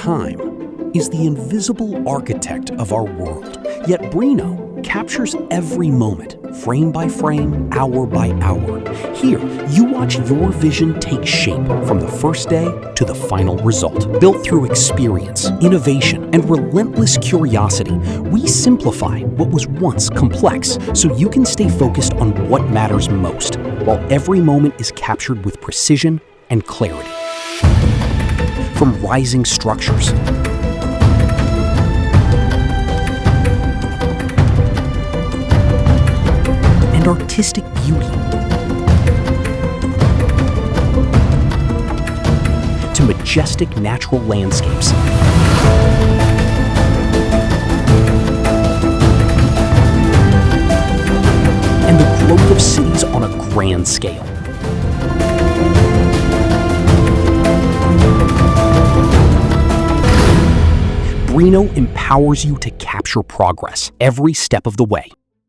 Time is the invisible architect of our world, yet Brinno captures every moment, frame by frame, hour by hour. Here, you watch your vision take shape from the first day to the final result. Built through experience, innovation, and relentless curiosity, we simplify what was once complex so you can stay focused on what matters most, while every moment is captured with precision and clarity. From rising structures and artistic beauty to majestic natural landscapes and the growth of cities on a grand scale. Brinno empowers you to capture progress every step of the way.